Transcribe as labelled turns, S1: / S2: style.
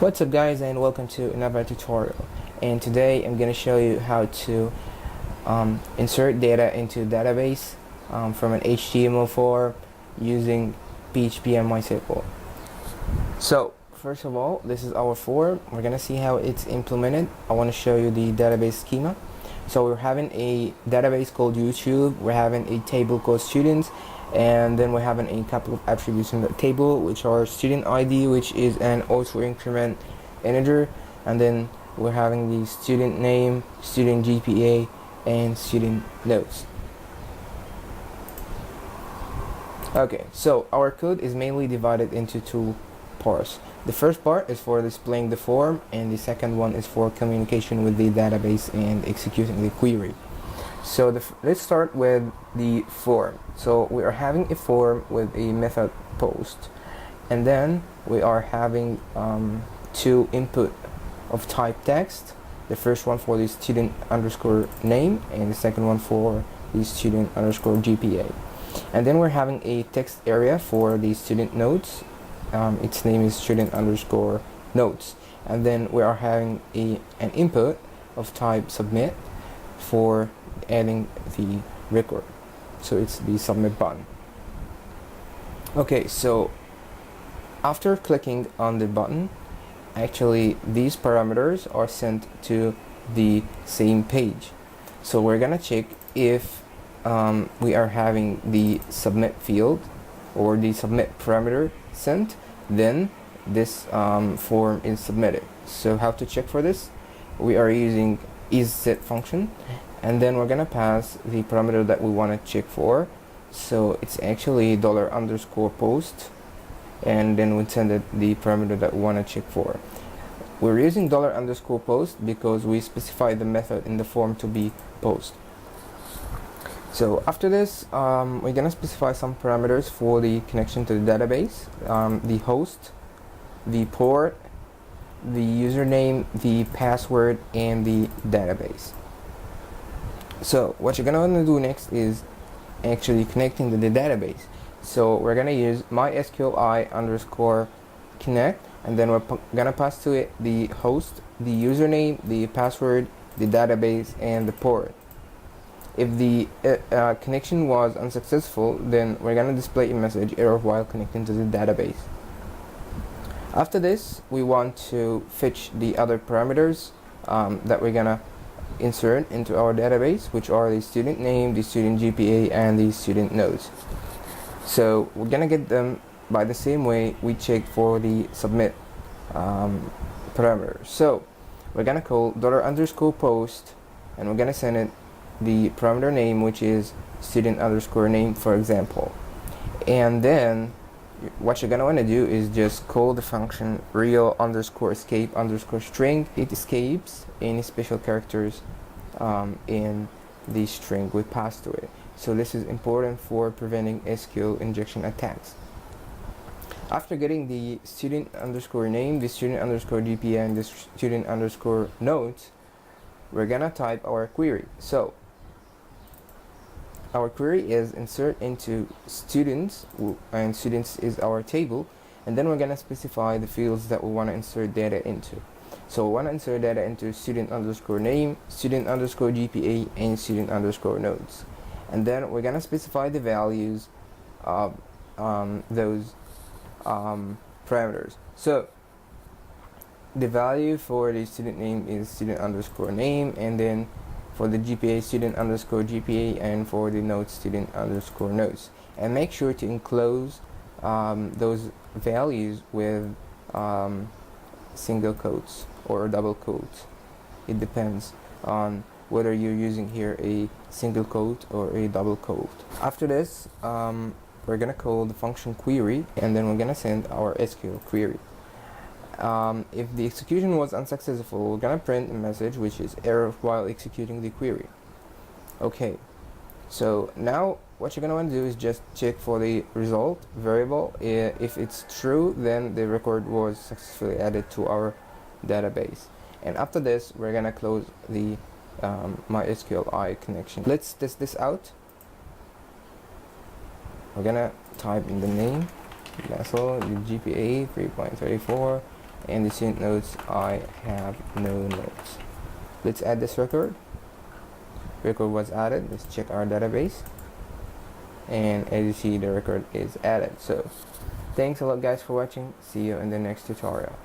S1: What's up guys, and welcome to another tutorial. And today I'm going to show you how to insert data into database from an HTML form using PHP and MySQL. So first of all, this is our form. We're going to see how it's implemented. I want to show you the database schema. So we're having a database called YouTube, we're having a table called students, and then we're having a couple of attributes in the table, which are student ID, which is an auto increment integer, and then we're having the student name, student GPA, and student notes. Okay, so our code is mainly divided into two parts. The first part is for displaying the form, and the second one is for communication with the database and executing the query. So let's start with the form. So we are having a form with a method post, and then we are having two input of type text. The first one for the student underscore name, and the second one for the student underscore GPA. And then we're having a text area for the student notes. Its name is student underscore notes, and then we are having an input of type submit for adding the record, so it's the submit button. Okay, so after clicking on the button, actually these parameters are sent to the same page. So we're gonna check if we are having the submit field or the submit parameter sent, then this form is submitted. So how to check for this? We are using isSet function, and then we're gonna pass the parameter that we want to check for. So it's actually $_post, and then we send it the parameter that we want to check for. We're using $_post because we specify the method in the form to be post. So after this, we're gonna specify some parameters for the connection to the database, the host, the port, the username, the password, and the database. So what you're gonna want to do next is actually connecting to the database. So we're gonna use MySQL underscore connect, and then we're gonna pass to it the host, the username, the password, the database, and the port. If the connection was unsuccessful, then we're gonna display a message error while connecting to the database. After this, we want to fetch the other parameters that we're gonna insert into our database, which are the student name, the student GPA, and the student notes. So we're gonna get them by the same way we check for the submit parameter. So we're gonna call $_post, and we're gonna send it the parameter name, which is student underscore name, for example. And then what you're gonna want to do is just call the function real underscore escape underscore string. It escapes any special characters in the string we pass to it. So this is important for preventing SQL injection attacks. After getting the student underscore name, the student underscore GPA, and the student underscore notes, we're gonna type our query. So our query is insert into students, and students is our table, and then we're gonna specify the fields that we want to insert data into. So we want to insert data into student underscore name, student underscore GPA, and student underscore notes, and then we're gonna specify the values of those parameters. So the value for the student name is student underscore name, and then for the GPA, student underscore GPA, and for the notes, student underscore notes. And make sure to enclose those values with single quotes or double quotes. It depends on whether you're using here a single quote or a double quote. After this, we're gonna call the function query, and then we're gonna send our SQL query. If the execution was unsuccessful, we're gonna print a message which is error while executing the query. Okay, so now what you're gonna want to do is just check for the result variable. If it's true, then the record was successfully added to our database. And after this, we're gonna close the MySQL connection. Let's test this out. We're gonna type in the name, Bassel, the GPA 3.34, and the student notes, I have no notes. Let's add this record. Record was added. Let's check our database, and as you see, the record is added. So thanks a lot guys for watching. See you in the next tutorial.